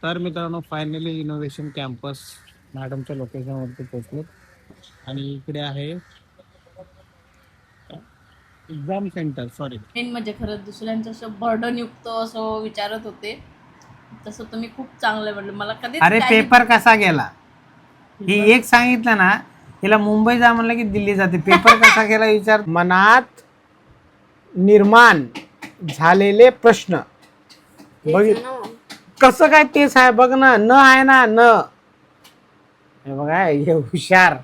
तर मित्रांनो finally innovation campus मॅडमच्या लोकेशनवरती पोहोचलो आणि इकडे आहे एक्झाम सेंटर. सॉरी, मेन म्हणजे खरंच दुसऱ्यांचं असं बर्डन युक्त असं विचारत होते. तसं तुम्ही खूप चांगलं म्हटलं. मला कधीच अरे काही पेपर कसा गेला ही एक सांगितलं ना, हिला मुंबई जा म्हणलं की दिल्ली जाते. पेपर कसा गेला विचार. मनात निर्माण झालेले प्रश्न बघ कसं काय तेच आहे बघ ना. न आहे ना न हे बघा हे हुशार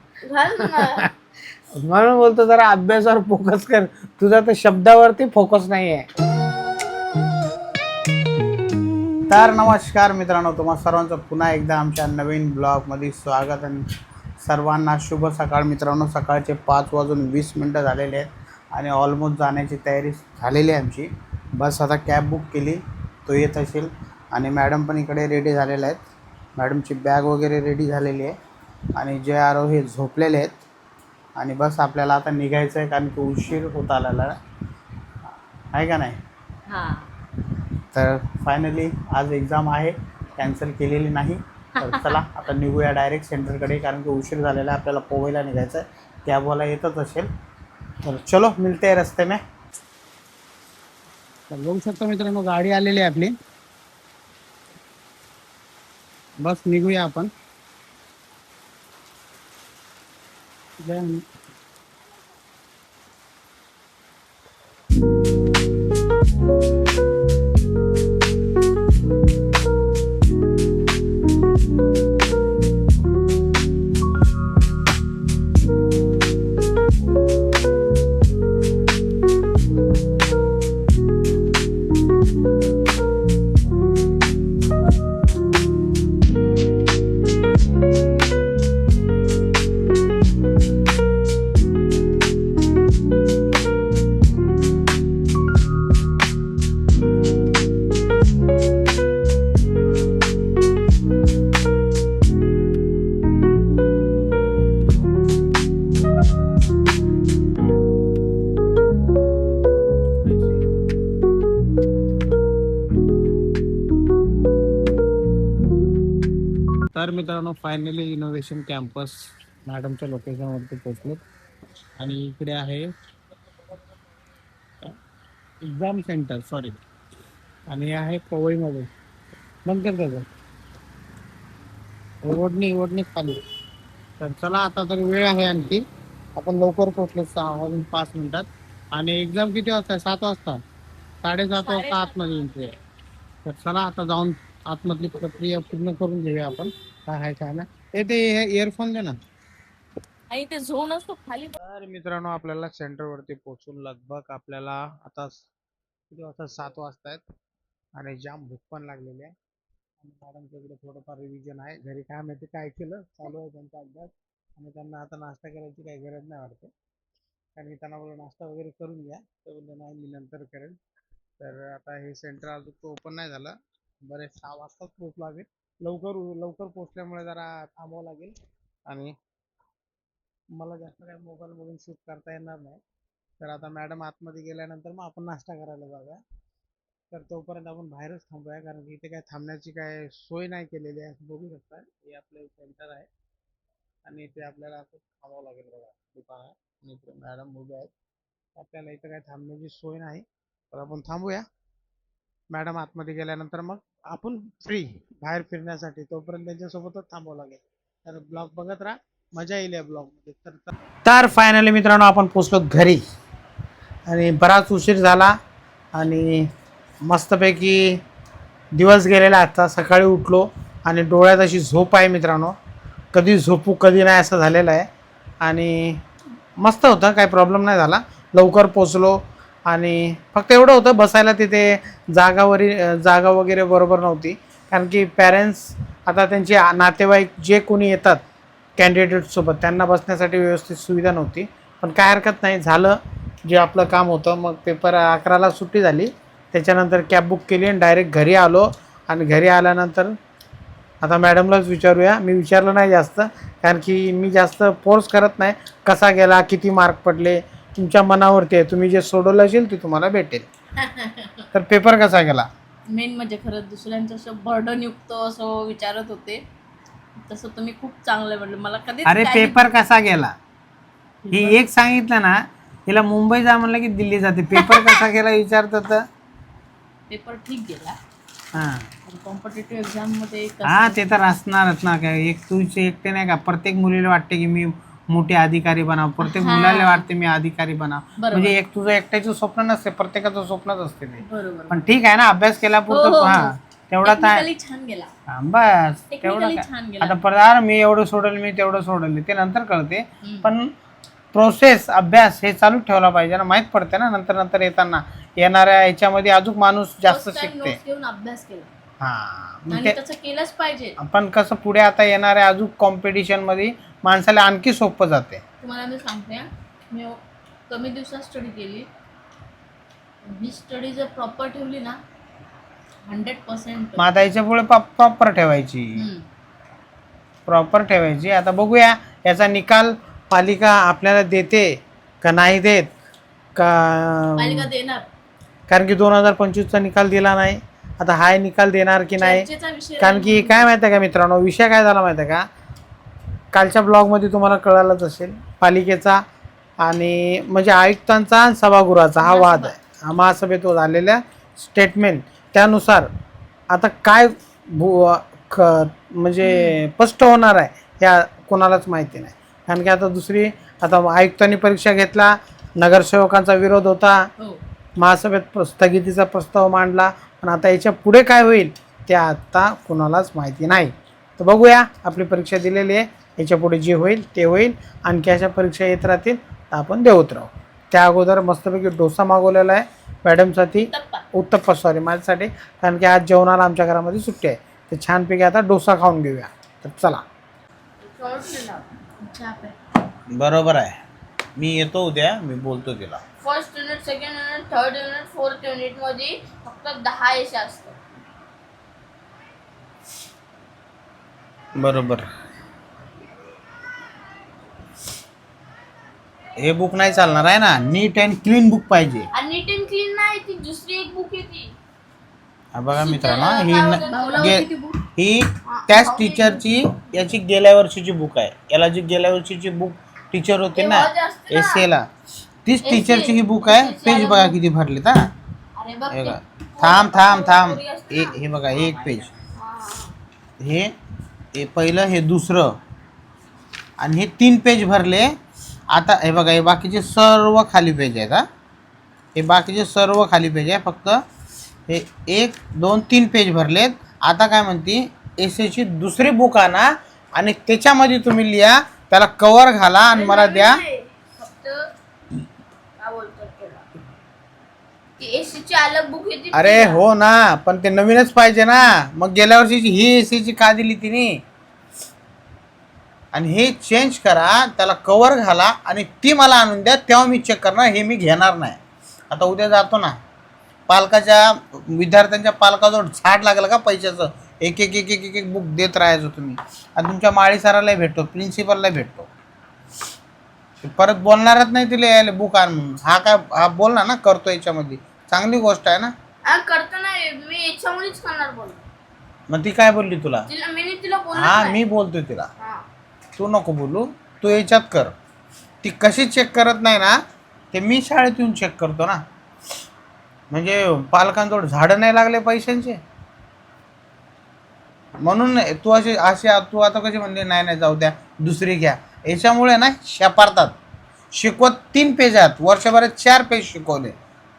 म्हणून बोलतो जरा अभ्यासावर फोकस कर. तुझा तर शब्दावरती फोकस नाही आहे. तर नमस्कार मित्रांनो, तुम्हा सर्वांचं पुन्हा एकदा आमच्या नवीन ब्लॉगमध्ये स्वागत आणि सर्वांना शुभ सकाळ. मित्रांनो, सकाळचे 5:20 झालेले आहेत आणि ऑलमोस्ट जाण्याची तयारी झालेली आहे आमची. बस आता कॅब बुक केली, तो येत असेल आणि मॅडम पण इकडे रेडी झालेल्या आहेत. मॅडमची बॅग वगैरे रेडी झालेली आहे आणि जे आरो हे झोपलेले आहेत आणि बस आपल्याला आता निघायचं आहे कारण की उशीर होत आलेला आहे का नाही. हां, तर फायनली आज एक्झाम आहे, कॅन्सल केलेली नाही. तर चला आता निघूया डायरेक्ट सेंटरकडे कारण की उशीर झालेला आहे. आपल्याला पोहायला निघायचं आहे, कॅबवाला येतच असेल. तर चलो मिळते रस्ते में. तर बघू शकता मित्रांनो, गाडी आलेली आहे आपली. बस निघूया आपण. तर मित्रांनो फायनली इनोव्हेशन कॅम्पस मॅडमच्या लोकेशनवरती पोहोचलो आणि इकडे आहे एक्झाम सेंटर. सॉरी, आणि आहे पवईमध्ये. बंद कर त्याचं ओढणी खाली. तर चला आता तर वेळ आहे आणखी, आपण लवकर पोहोचलो 5 मिनिटात. आणि एक्झाम किती वाजता आहे? 7 वाजता. 7:30 वाजता आतमध्ये एंट्री आहे. तर चला आता जाऊन आतमधली प्रक्रिया पूर्ण करून घेऊया आपण. काय आहे काय नाही. ते इयरफोन दे ना. आणि ते झोन असतो खाली. तर मित्रांनो, आपल्याला सेंटरवरती पोहोचून लगभग आपल्याला आता किती वाजता 7 वाजता आहेत आणि जाम भूक पण लागलेली आहे. आणि मॅडमच्या इकडे थोडंफार रिव्हिजन आहे. घरी काय माहिती काय केलं चालू आहे त्यांचा अभ्यास आणि त्यांना आता नाश्ता करायची काही गरज नाही वाटते. कारण की त्यांना बोललो नाश्ता वगैरे करून घ्या, तर बोलले नाही मी नंतर करेन. तर आता हे सेंटर अजून तो ओपन नाही झालं. बरेच 6 वाजताच पोहोचलो लागेल. लवकर पोहोचल्यामुळे जरा थांबावं लागेल आणि मला जास्त काही मोबाईल बघून शूट करता येणार नाही. तर आता मॅडम आतमध्ये गेल्यानंतर मग आपण नाश्ता करायला जाऊया. तर तोपर्यंत आपण बाहेरच थांबूया कारण की इथे काय थांबण्याची काय सोय नाही केलेली आहे. बघू शकता हे आपलं सेंटर आहे आणि इथे आपल्याला असं थांबावं लागेल. बघा दुकान आहे आणि इथे मॅडम उभे आहेत. आपल्याला इथं काय थांबण्याची सोय नाही, तर आपण थांबूया. मॅडम आतमध्ये गेल्यानंतर मग आपण फ्री बाहेर फिरण्यासाठी, तोपर्यंत त्यांच्यासोबतच थांबावं लागेल. तर ब्लॉग बघत राहा, मजा येईल या ब्लॉगमध्ये. तर फायनली मित्रांनो आपण पोचलो घरी आणि बराच उशीर झाला आणि मस्तपैकी दिवस गेलेला. आता सकाळी उठलो आणि डोळ्यात अशी झोप आहे मित्रांनो. कधी झोपू कधी नाही असं झालेलं आहे आणि मस्त होतं, काही प्रॉब्लेम नाही झाला. लवकर पोचलो आणि फक्त एवढं होतं बसायला तिथे जागा वगैरे बरोबर नव्हती. कारण की पॅरेंट्स आता त्यांचे नातेवाईक जे कोणी येतात कॅन्डिडेटसोबत त्यांना बसण्यासाठी व्यवस्थित सुविधा नव्हती. पण काय हरकत नाही, झालं जे आपलं काम होतं. मग पेपर 11ला सुट्टी झाली, त्याच्यानंतर कॅब बुक केली आणि डायरेक्ट घरी आलो. आणि घरी आल्यानंतर आता मॅडमलाच विचारूया. मी विचारलं नाही जास्त कारण की मी जास्त फोर्स करत नाही. कसा गेला, किती मार्क पडले, तुमच्या मनावरती आहे. तुम्ही जे सोडवलं असेल ते तुम्हाला भेटेल. तर पेपर कसा गेला? मेन म्हणजे खरंच दुसऱ्यांचं असं बर्डन युक्त असं विचारत होते. तसं तुम्ही खूप चांगलं म्हटलं. मला कधीच अरे काही पेपर कसा गेला ही एक सांगितलं ना, हिला मुंबई जा म्हणलं की दिल्ली जाते. पेपर कसा गेला विचारतं तर पेपर ठीक गेला. हां कॉम्पिटेटिव्ह एक्झाममध्ये हा ते तर असणारच ना. काय एक तुझे एकटे नाही का, प्रत्येक मुलीला वाटते की मी मोठे अधिकारी बनाव, प्रत्येक हा. मुलाला वाटते मी अधिकारी बनाव. बरोबर. म्हणजे एक तुझं एकट्याचं स्वप्न नसते, प्रत्येकाचं स्वप्नच असते ते. बरोबर. पण ठीक आहे ना, अभ्यास केला हो, पुरतं हो, हा हो. तेवढा काय Technically छान गेला. बस तेवढं Technically काय. छान गेला. आता परत मी एवढं सोडलं मी तेवढं सोडलं ते नंतर कळते. हम्म. पण प्रोसेस अभ्यास हे चालू ठेवला पाहिजे ना, माहित पडते ना नंतर नंतर येताना येणाऱ्या याच्यामध्ये अजून माणूस जास्त First time शिकते. notes घेऊन अभ्यास केला हा मग आणि ते तसं केलंच पाहिजे. आपण कसं पुढे आता येणाऱ्या अजून कॉम्पिटिशन मध्ये माणसाला आणखी सोपं जाते. तुम्हाला मी सांगते, मी कमी दिवसात स्टडी केली. ही स्टडी जर प्रॉपर ठेवली ना 100%. मग आता याच्या पुढे प्रॉपर ठेवायची, प्रॉपर ठेवायची. आता बघूया याचा निकाल पालिका आपल्याला देते का नाही देत का. पालिका देणार. कारण की 2025चा निकाल दिला नाही, आता हा निकाल देणार की नाही. चर्चेचा विषय कारण की काय माहिती आहे का मित्रांनो, विषय काय झाला माहिती आहे का, कालच्या ब्लॉगमध्ये तुम्हाला कळालंच असेल. पालिकेचा आणि म्हणजे आयुक्तांचा आणि सभागृहाचा हा वाद आहे. हा महासभेत झालेल्या स्टेटमेंट त्यानुसार आता काय म्हणजे स्पष्ट होणार आहे ह्या कोणालाच माहिती नाही. कारण की आता दुसरी आता आयुक्तांनी परीक्षा घेतला, नगरसेवकांचा विरोध होता, हो. महासभेत स्थगितीचा प्रस्ताव मांडला. पण आता याच्या पुढे काय होईल ते आता कुणालाच माहिती नाही. तर बघूया, आपली परीक्षा दिलेली आहे, याच्या पुढे जे होईल ते होईल. आणखी अशा परीक्षा येत राहतील तर आपण देत राहू. त्या अगोदर मस्तपैकी डोसा मागवलेला आहे मॅडमसाठी, उत्तप्पा सॉरी माझ्यासाठी. कारण की आज जेवणाला आमच्या घरामध्ये सुट्टी आहे, तर छानपैकी आता डोसा खाऊन घेऊया. तर चला. बरोबर आहे, मी येतो उद्या, मी बोलतो तिला. First unit, second unit, third unit, fourth unit मध्ये फक्त 10 एशे असतात. बरोबर. हे बुक नाही चालणार आहे ना, नीट अँड क्लीन बुक पाहिजे. आणि नीट अँड क्लीन नाही, ती दुसरी एक बुक आहे ती. हा बघा मित्रांनो, भाऊला ही होती ती book? ही त्याच टीचरची याची गेल्या वर्षीची बुक आहे. याला जी गेल्या वर्षीची बुक टीचर होते ना तेव्हा जे असते ना, एसएला, तीच SA टीचरची ही बुक आहे. पेज बघा किती भरलेत. हा अरे बघ हे ते बघा. थांब थांब थांब, पोरी असते ना. हे बघा एक पेज, हा. हे पहिलं, हे दुसरं आणि हे 3 पेज भरले. आता हे बघा, हे बाकीचे सर्व खाली पेज आहेत. हा हे बाकीचे सर्व खाली पेज आहे, फक्त हे 1 2 3 पेज भरलेत. आता काय म्हणते, एसएची दुसरी बुक आणा आणि त्याच्यामध्ये तुम्ही लिहा, त्याला कवर घाला आणि मला द्या. फक्त काय बोलतात त्याला, ती एससीची अलग बुक येते. अरे हो ना, पण ते नवीनच पाहिजे ना. मग गेल्या वर्षीची ही एससीची का दिली तिने, आणि हे चेंज करा, त्याला कवर घाला आणि ती मला आणून द्या, तेव्हा मी चेक करणार. हे मी घेणार नाही. आता उद्या जातो ना, पालकाच्या विद्यार्थ्यांच्या पालकाजवळ झाड लागलं का पैशाचं, एक एक एक एक एक एक बुक देत राहायचो तुम्ही. आणि तुमच्या माळी सरालाही भेटतो, प्रिन्सिपललाही भेटतो. परत बोलणारच नाही तिला यायला बुक आण म्हणून. हा काय हा बोलला ना करतो, याच्यामध्ये चांगली गोष्ट आहे ना. करतो नाही, मी याच्यामध्येच करणार बोल. मग ती काय बोलली तुला? तिला हा मी बोलतोय तिला, हा. तू नको बोलू, तू याच्यात कर. ती कशी चेक करत नाही ना, ते मी शाळेत येऊन चेक करतो ना. म्हणजे पालकांजवळ झाडं नाही लागले पैशांचे म्हणून. तू असे तू आता कशी म्हणले नाही नाही जाऊ द्या दुसरी घ्या, याच्यामुळे ना शेपारतात. शिकवत 3 पेजात वर्षभरात 4 पेज शिकवले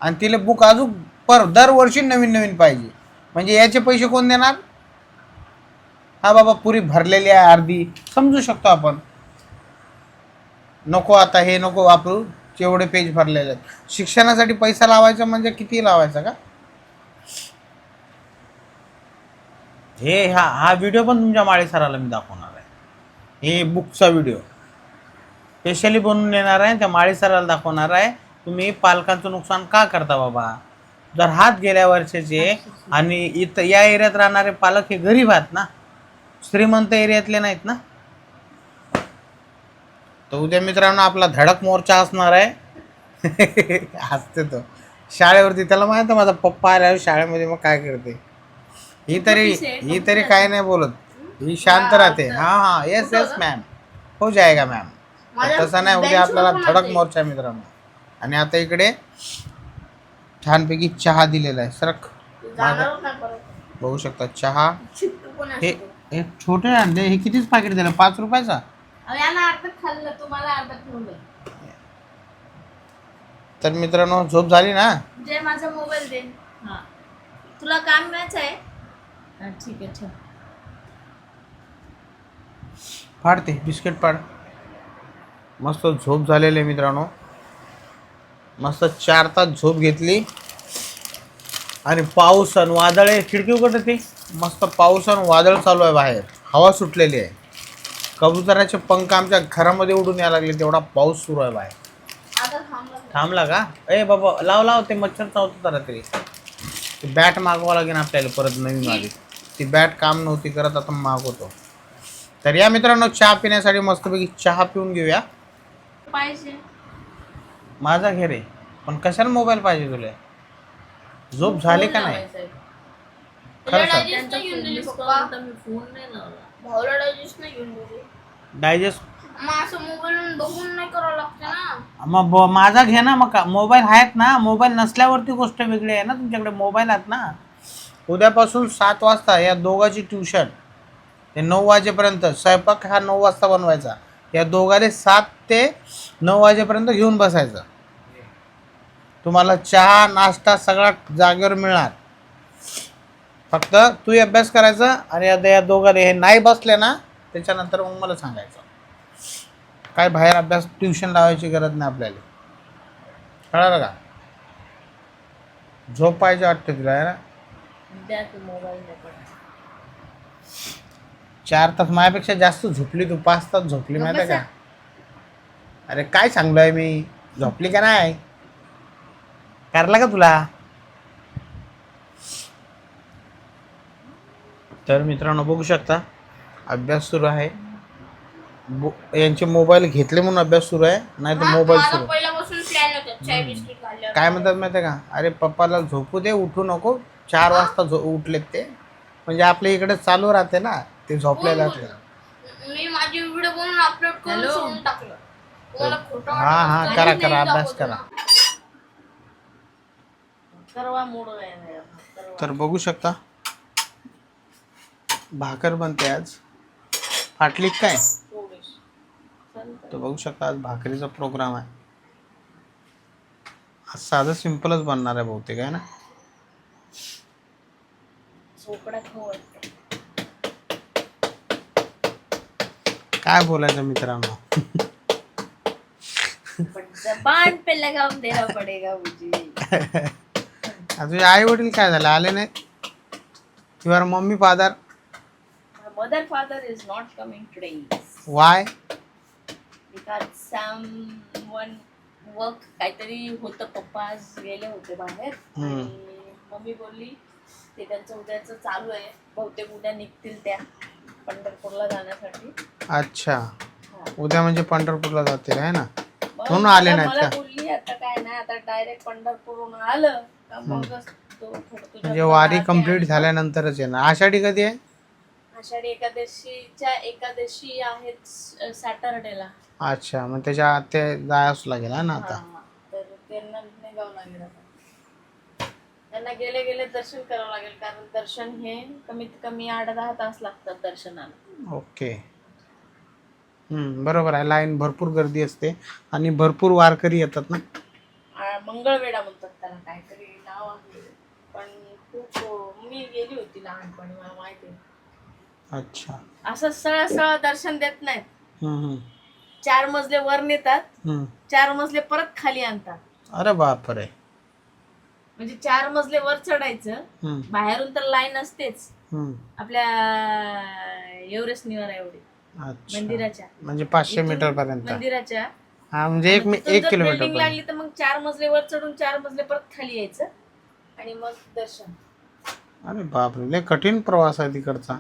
आणि तिला बुक अजून दरवर्षी नवीन नवीन पाहिजे. म्हणजे याचे पैसे कोण देणार? हा बाबा, पुरी भरलेली आहे अर्धी, समजू शकतो आपण. नको आता हे नको वापरू, जेवढे पेज भरलेले आहेत. शिक्षणासाठी पैसा लावायचा म्हणजे किती लावायचा का? हे हा व्हिडिओ पण तुमच्या माळी सराला मी दाखवणार आहे. हे बुकचा व्हिडिओ स्पेशली बनवून येणार आहे, त्या माळी सराला दाखवणार आहे. तुम्ही पालकांचं नुकसान का करता बाबा? जर हात गेल्या वर्षाचे आणि इथं या एरियात राहणारे पालक हे गरीब आहेत ना, श्रीमंत एरियातले नाहीत ना. तर उद्या मित्रांनो आपला धडक मोर्चा असणार आहे. हसते तो शाळेवरती, त्याला माहिती आहे माझा पप्पा आल्यावर शाळेमध्ये मग काय करते. ही तरी काय नाही बोलत, ही शांत राहते. हा हा येस येस मॅम, हो जाएगा मॅम. तसं नाही, उद्या आपल्याला धडक मोर्चा मित्रांनो. आणि आता इकडे छानपैकी चहा दिलेला आहे. सरक बघू शकता चहा. हे हे छोटे अंडे, हे कितीच पाकिट दिलं, 5 रुपयाचा. याला अर्ध खाल्लं, तुम्हाला अर्ध ठेवलं. तर मित्रांनो झोप झाली ना. जे माझा मोबाईल दे. हा तुला काम मॅच आहे. ठीक आहे ठेव. फाडते बिस्किट पाड. मस्त झोप झालेली आहे मित्रांनो. मस्त 4 तास झोप घेतली. आणि पाऊस आणि वादळ आहे, खिडकी उघडते. मस्त पाऊस आणि वादळ चालू आहे, बाहेर हवा सुटलेली आहे. कबुतराचे पंख आमच्या घरामध्ये उडून यायला लागले, तेवढा पाऊस सुरू आहे बाहेर. आता थांबला का? ए बाबा लाव लाव, ते मच्छर चावतो जरा तरी. ती बॅट मागवा लागेल आपल्याला परत नवीन वाली. ती बॅट काम नव्हती करत, आता मागवतो. तर या मित्रांनो चहा पिण्यासाठी मस्तपैकी चहा पिऊन घेऊया. पाहिजे माझा घे रे, पण कशाला मोबाईल पाहिजे तुला? झोप झाली का नाही? खरं सांग. डायजेस्ट मग माझा घे ना. मग मोबाईल आहेत ना, मोबाईल नसल्यावरती गोष्ट वेगळी आहे ना. तुमच्याकडे मोबाईल आहेत ना. उद्यापासून 7 वाजता या दोघांची ट्युशन, ते 9 वाजेपर्यंत. स्वयंपाक हा 9 वाजता बनवायचा. या दोघांनी 7 ते 9 वाजेपर्यंत घेऊन बसायचं. तुम्हाला चहा नाश्ता सगळा जागेवर मिळणार. फक्त तू अभ्यास करायचा. आणि आता या दोघांनी हे नाही बसले ना, त्याच्यानंतर मग मला सांगायचं. काय बाहेर अभ्यास ट्युशन लावायची गरज नाही आपल्याला. कळलं का? झोप पाहिजे वाटते तुला आहे ना. 4 तास माझ्यापेक्षा जास्त झोपली तू. 5 तास झोपली माहिती आहे का? अरे काय सांगलोय मी, झोपली का नाही? करला का तुला? तर मित्रांनो बघू शकता अभ्यास सुरू आहे. यांचे मोबाईल घेतले म्हणून अभ्यास सुरू आहे, नाही तर मोबाईल सुरू. काय म्हणतात माहिती आहे का? अरे पप्पाला झोपू दे, उठू नको. 4 वाजता उठलेत ते, म्हणजे आपल्या इकडे चालू राहते ना, ते झोपलेलं असले. मी माझी व्हिडिओ बनवून अपलोड करून सोडून टाकलं. हा हा करा करा अभ्यास करा. तर बघू शकता भाकर बनते आज. फाटली काय? तर बघू शकता आज भाकरीचा प्रोग्राम आहे. आज साधं सिंपलच बनणार आहे बहुतेक आहे ना. काय बोलायचं मित्रांनो. जबान पे लगाम देना पडेगा मुझे. तुझे आई वडील काय झालं, आले नाही? Your mummy father. Mother father is not coming today. Why? Because someone work काहीतरी होतं. पप्पा आज गेले होते बाहेर. आणि मम्मी बोलली ते त्यांचं उद्याचं चालू आहे, बहुतेक उद्या निघतील त्या पंढरपूरला जाण्यासाठी. अच्छा, उद्या म्हणजे पंढरपूरला जातील आहे ना, म्हणून आले नाहीत मला का? बोलली आता काय नाही, आता डायरेक्ट पंढरपूरहून आलं का मगच तो म्हणजे वारी कंप्लीट झाल्यानंतरच येणार. आषाढी कधी आहे? आषाढी एकादशी आहेत सॅटरडेला. अच्छा, मग त्याच्या ते जायच लागेल ना आता. तर त्यांना निघावं लागेल आता. त्यांना गेले गेले दर्शन करावं लागेल, कारण दर्शन हे कमीत कमी 8-10 तास लागतात दर्शनाला. ओके. बरोबर आहे. लाईन भरपूर गर्दी असते आणि भरपूर वारकरी येतात ना. मंगळवेढा म्हणतात त्याला, काहीतरी नाव आहे. पण खूप मी गेली होती लहानपणी, मला माहिती आहे. अच्छा. असं सरळ दर्शन देत नाहीत. 4 मजले वर नेतात, 4 मजले परत खाली आणतात. अरे बापरे. म्हणजे 4 मजले वर चढायचं. बाहेरून तर लाईन असतेच आपल्या एव्हरेस्ट निवारा एवढी मंदिराच्या, म्हणजे 500 मीटर पर्यंत मंदिराच्या. हा म्हणजे 1 किलोमीटर लागली तर मग 4 मजले वर चढून 4 मजले परत खाली यायचं आणि मग दर्शन. अरे बापरे, लय कठीण प्रवास आहे तिकडचा.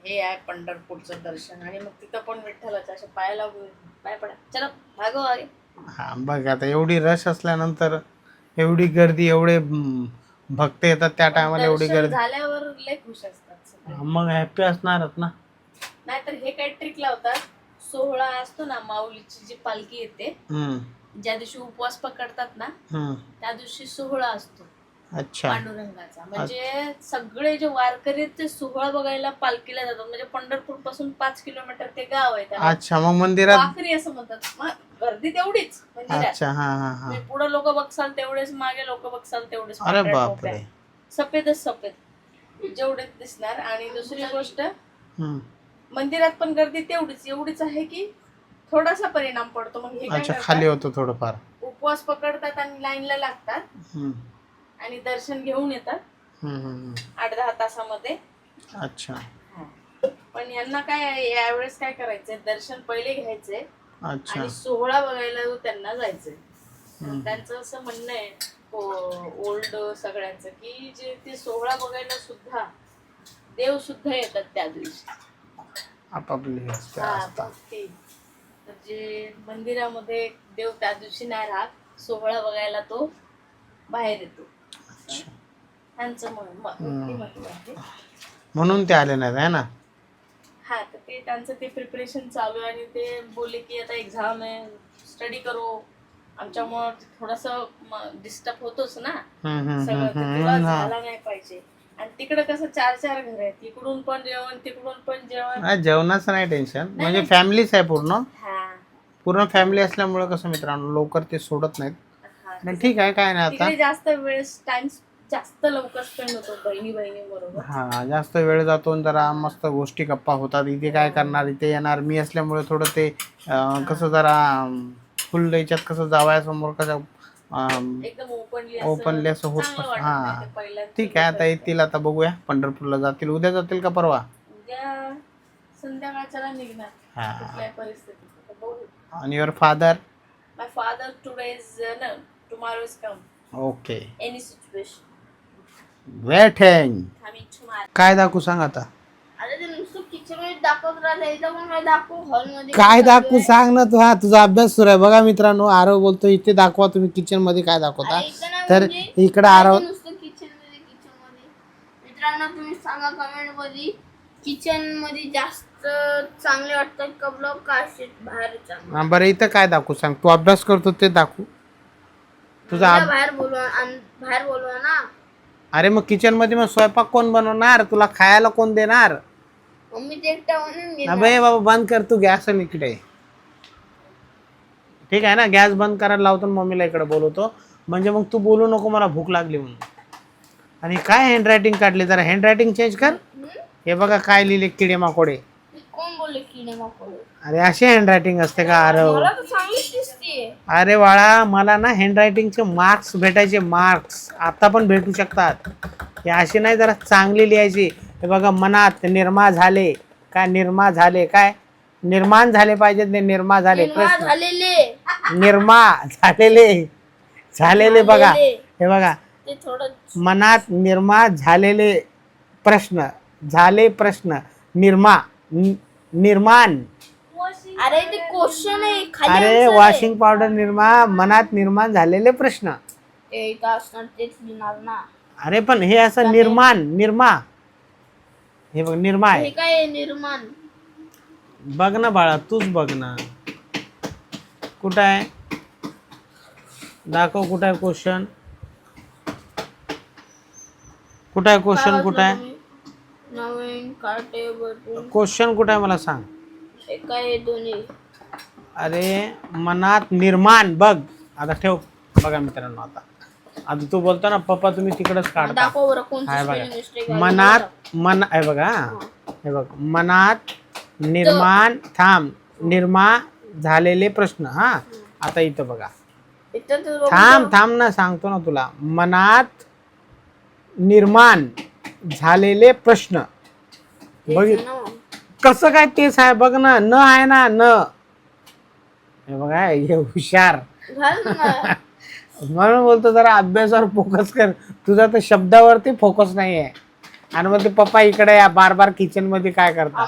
हे आहे पंढरपूरचं दर्शन. आणि मग तिथं पण विठ्ठलाच्या अशा पायाला पाय पडा, चला भागो अरे. हा बघ, आता एवढी रश असल्यानंतर, एवढी गर्दी, एवढे भक्त येतात त्या टायमाला एवढी दर्शन गर्दी. झाल्यावर लय खुश असतात सगळे. मग हॅपी असणारच ना. नाहीतर हे काय ट्रिक लावतात, सोहळा असतो ना, माऊलीची जी पालखी येते, हम्म ज्या दिवशी उपवास पकडतात ना हम्म. त्या दिवशी सोहळा असतो अच्छा. पांडुरंगाचा. म्हणजे सगळे जे वारकरी आहेत ते सोहळा बघायला पालखीला जातात. म्हणजे पंढरपूर पासून 5 किलोमीटर ते गाव आहे, त्याला अच्छा मग मंदिरात. वाखरी असं म्हणतात. मग गर्दी तेवढीच मंदिरात. अच्छा हा हा हा. पुढे लोक बघसाल तेवढेच, मागे लोक बघसाल तेवढेच. अरे पांढऱ्या बापरे. टोप्या. सफेदच सफेद जेवढे दिसणार. आणि दुसरी गोष्ट, हम्म. मंदिरात पण गर्दी तेवढीच, एवढीच आहे की थोडासा परिणाम पडतो. मग हे काय अच्छा करतात, खाली होतं थोडंफार. उपवास पकडतात आणि लाईनला लागतात हम्म आणि दर्शन घेऊन येतात हम्म हम्म. 8-10 तासामध्ये. अच्छा पण यांना काय आहे, यावेळेस काय करायचंय, दर्शन पहिले घ्यायचंय अच्छा. आणि सोहळा बघायला त्यांना जायचंय. हम्म. त्यांचं असं म्हणणं आहे ओल्ड सगळ्यांचं, की जे ते सोहळा बघायला सुद्धा देव सुद्धा येतात त्या दिवशी. आपापली असते हा, असतात. भक्ती. म्हणजे मंदिरामध्ये देव त्या दिवशी नाही राहत, सोहळा बघायला तो बाहेर येतो. अच्छा. त्यांचं व्यक्तिमत्व आहे. म्हणून ते आले नाहीत आहे ना. हा, तर ते त्यांचं ते प्रिपरेशन चालू आहे आणि ते बोलले की आता एक्झाम आहे, स्टडी करो. आमच्यामुळं थोडस डिस्टर्ब होतोच ना सगळं, ते तुला झाला नाही पाहिजे. आणि तिकडं कसं 4-4 घर आहेत, इकडून पण जेवण तिकडून पण जेवण. जेवणाचं नाही टेन्शन, म्हणजे फॅमिलीच आहे पूर्ण. हा पूर्ण फॅमिली असल्यामुळे कसं मित्रांनो लवकर ते सोडत नाहीत. हा. आणि ठीक आहे काय नाही आता. तिकडे जास्त वेळेस टाइम जास्त लवकर स्पेंड होतो बहिणी बरोबर. हा जास्त वेळ जातो आणि जरा मस्त गोष्टी गप्पा होतात. इथे काय करणार, इथे येणार. मी असल्यामुळे थोडं ते कसं जरा फुल याच्यात कसं जावयासमोर कसं एकदम ओपनली असं होत. हा ठीक आहे, आता आहे. येतील. आता बघूया, पंढरपूरला जातील. उद्या जातील का परवा? उद्या संध्याकाळच्याला निघणार हा. कुठल्या परिस्थितीत बघू. आणि your father? My father today is tomorrow is come. Okay, any situation. Waiting. Coming tomorrow. काय दाखवू सांग आता. अरे ते नुसतं किचन मध्ये दाखवत राहायचं, पण काय दाखवू हॉल मध्ये काय दाखवू सांग ना तू. हा तुझा अभ्यास सुरू आहे बघा मित्रांनो. आरव बोलतो इथे दाखवा तुम्ही किचन मध्ये काय दाखवता. तर इकडे आरव नुसतं किचन मध्ये. मित्रांनो तुम्ही सांगा कमेंट मध्ये, किचन मध्ये जास्त चांगले वाटतात का ब्लॉग का असे बाहेर? बरं इथं काय दाखवू सांग. तू अभ्यास करतो ते दाखवू. तुझा बाहेर बोलवा ना. अरे मग किचन मध्ये मग स्वयंपाक कोण बनवणार, तुला खायला कोण देणार? मम्मी ते एकटा म्हणून अबे बाबा बंद कर तू गॅस इकडे. ठीक आहे ना, गॅस बंद करायला लावतो मम्मीला इकडे बोलवतो. म्हणजे मग तू बोलू नको मला भूक लागली म्हणून. आणि काय हँडरायटिंग काढली, जरा हँडरायटिंग चेंज कर. हे बघा काय लिहिले, किडे माकोडे. कोण बोलले किडे माकोडे? अरे अशी हँडरायटिंग असते का आरव? मला तर चांगलीच दिसते. अरे बाळा मला ना हँडरायटिंगचे मार्क्स भेटायचे, मार्क्स आता पण भेटू शकतात. हे अशी नाही, जरा चांगली लिहायची. हे बघा, मनात निर्माण झाले काय, निर्माण झाले काय, निर्माण झाले पाहिजेत. निर्माण झाले प्रश्न, निर्माण झालेले बघा. हे बघा, ते थोडं मनात निर्माण झालेले प्रश्न, झाले प्रश्न, निर्माण. अरे ते क्वेश्चन आहे खाली. अरे वॉशिंग पावडर निर्माण, मनात निर्माण झालेले प्रश्न. ते का असणार तेच लिहिणार ना. अरे पण हे असं निर्माण, हे बघ निर्माण हे काय निर्माण. बघ ना बाळा, तूच बघ ना. कुठं आहे दाखव, कुठं आहे क्वेश्चन, कुठं आहे क्वेश्चन, कुठं आहे नवीन काटे क्वेश्चन, कुठं आहे मला सांग. काय दोन्ही. अरे मनात निर्माण बघ. आता ठेव बघा मित्रांनो. आता तू बोलतो ना पप्पा तुम्ही तिकडच काढता. हाय बघा, मनात आहे बघा. हे बघ, मनात निर्माण निर्माण झालेले प्रश्न. हा आता इथं बघा, थांब ना सांगतो ना तुला. मनात निर्माण झालेले प्रश्न. बघ कसं काय तेच आहे बघ ना. न आहे ना, न. हे बघा हे हुशार. म्हणून बोलतो जरा अभ्यासावर फोकस कर. तुझा तर शब्दावरती फोकस नाही आहे. आणि मग ते पप्पा इकडे या बार किचन मध्ये काय करतात.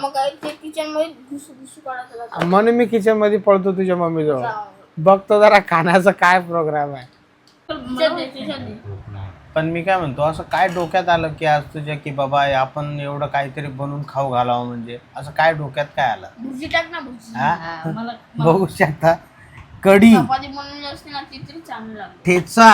म्हणून मी किचन मध्ये पळतो तुझ्या मम्मी जवळ. बघतो जरा खाण्याचा काय प्रोग्राम आहे. पण मी काय म्हणतो, असं काय डोक्यात आलं की आज तुझ्या की बाबा आपण एवढं काहीतरी बनवून खाऊ घालावं, म्हणजे असं काय डोक्यात काय आलं? भुर्जी टाक ना भुर्जी. हा? हा, मला बघू शकता, कढी, चपाती बनवली असते ना ती तरी चांगली लागते. ठेचा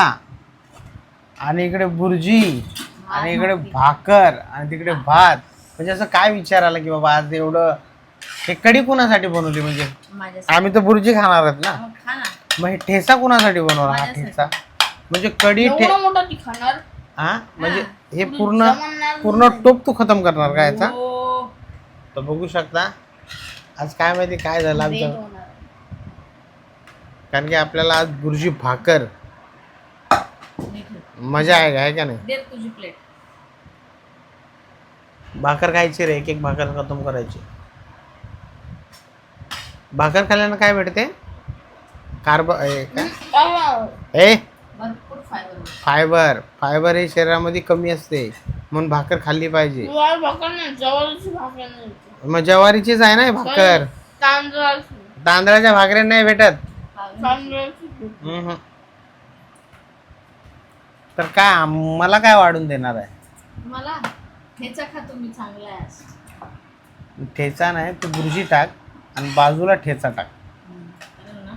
आणि इकडे बुर्जी आणि इकडे भाकर आणि तिकडे भात. म्हणजे असं काय विचार आला की बाबा आज एवढं हे कढी कुणासाठी बनवली? म्हणजे माझ्यासाठी. आम्ही तर बुर्जी खाणार आहोत ना, मग खा ना. मग हे ठेचा कुणासाठी बनवला? हा माझ्यासाठी. ठेचा म्हणजे कढी एवढा मोठा ती खाणार? हा म्हणजे हा. हे पुढे पूर्ण जमणार पूर्ण नाही. टोप तू खतम करणार का याचा? हो. तर बघू शकता आज काय माहिती काय झालं बेत आमचं, होणार. कारण की आपल्याला आज बुर्जी भाकर मी घेते. मजा आहे का नाही? दे तुझी प्लेट. भाकर खायची रे, एक एक भाकर खतम करायची. भाकर खाल्ल्यानं काय भेटते? कार्ब ए भरपूर फायबर. फायबर. फायबर हे शरीरामध्ये कमी असते, म्हणून भाकर खाल्ली पाहिजे. भाकर नाही, जवळची भाकर नाही. मग ज्वारीचीच आहे ना हे भाकर, तांदळाची. तांदळाच्या भाकऱ्या नाही भेटत. तांदळाची. हम्म. तर काय मला काय वाढून देणार आहे? मला ठेचा खा तुम्ही, चांगला आहे आज. ठेचा नाही, तू बुर्जी टाक आणि बाजूला ठेचा टाक. चालेल ना?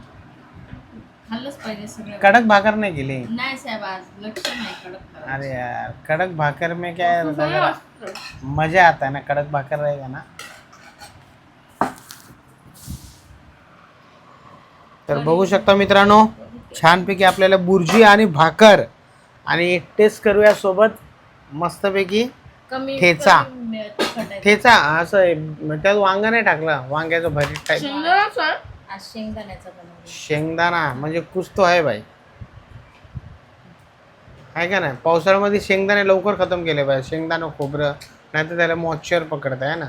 खाल्लंच पाहिजे सगळं. कडक भाकर नाही गेली. नाही साहेब, आज लक्ष नाही कडक करायचं. अरे यार, कड़क भाकर में क्या है, सगळं असतं. मजा आता है ना, कड़क भाकर रहेगा ना. तर बघू शकता मित्रांनो, छानपैकी आपल्याला बुर्जी आणि भाकर आणि टेस्ट करूया सोबत मस्तपैकी कमी ठेचा. कमी तिखट आहे. ठेचा. असं आहे, त्यात वांगा नाही टाकला, वांग्याचं भरीत टाईप. शेंगदाण्याचा आहे? आज शेंगदाण्याचा बनवला. शेंगदाणा म्हणजे कुछ तो आहे भाई, आहे का नाही? पावसाळ्यामध्ये शेंगदाणे लवकर खतम केले पाहिजे, शेंगदाणा खोबरं, नाही तर त्याला मॉइश्चर पकडत आहे ना.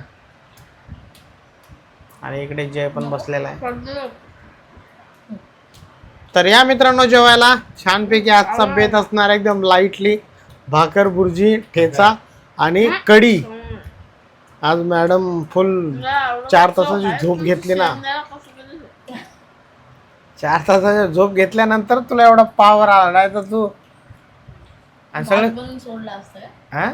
आणि इकडे जय पण बसलेला आहे. तर या मित्रांनो जेवायला छानपैकी आजचा बेत असणार एकदम लाईटली, भाकर, बुर्जी, ठेचा आणि कढी. आज मॅडम फुल 4 तासाची झोप घेतली ना. 4 तासाची झोप घेतल्यानंतर तुला एवढा पावर आला, नाही तर तू आणि सगळं बनवून सोडला असतं का? हा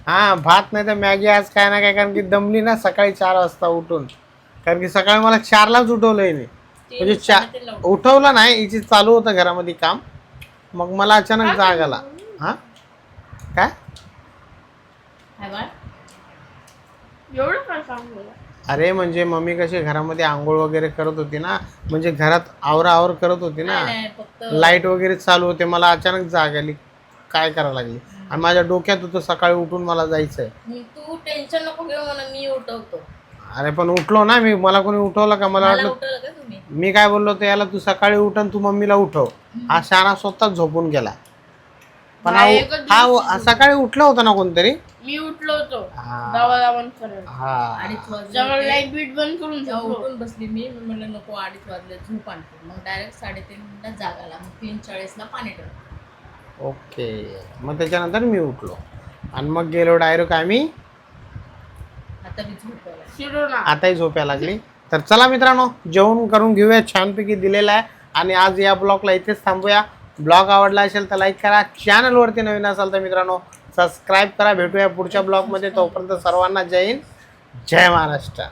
हा भात नाही तर मॅगी आज काय ना काय, कारण की दमली ना सकाळी 4 वाजता उठून, कारण की सकाळी मला 4लाच उठवलंय नाही, म्हणजे 4 उठवलं नाही, हिची चालू होतं घरामध्ये काम, मग मला अचानक जाग आला. हा काय काय बाळ? एवढं काय सांगू? अरे म्हणजे मम्मी कशी घरामध्ये आंघोळ वगैरे करत होती ना, म्हणजे घरात आवर करत होती ना, नाही, फक्त लाईट वगैरे चालू होते, मला अचानक जाग आली, काय करायला लागली, आणि माझ्या डोक्यात होतं सकाळी उठून मला जायचंय. तू टेन्शन नको घेऊ, मला मी उठवतो. अरे पण उठलो ना मी, मला कोणी उठवलं का? मला वाटलं उठवलं का तुम्ही? मी काय बोललो होतो याला, तू सकाळी उठ आणि तू मम्मीला उठव. हा शहाणा स्वतःच झोपून गेला, पण हा सकाळी उठलं होतं ना कोणतरी. मी उठलो होतो. हा. दावा करत. हा लाईट बीट बंद करून उठून बसली मी म्हणलं नको 2:30 वाजले, झोप आणतो. मग डायरेक्ट 3:30 जाग आला, मग 3:40 पाणी ठेवलं. ओके. मग त्याच्यानंतर मी उठलो आणि मग गेलो डायरेक्ट आम्ही, आता मी झोपायला. आताही झोप्या लागली. तर चला मित्रांनो, जेवण करून घेऊया, छानपैकी दिलेला आहे. आणि आज या ब्लॉगला इथेच थांबूया. ब्लॉग आवडला असेल तर लाईक करा, चॅनलवरती नवीन असाल तर मित्रांनो सबस्क्राईब करा. भेटूया पुढच्या ब्लॉगमध्ये, तोपर्यंत सर्वांना जय हिंद, जय महाराष्ट्र.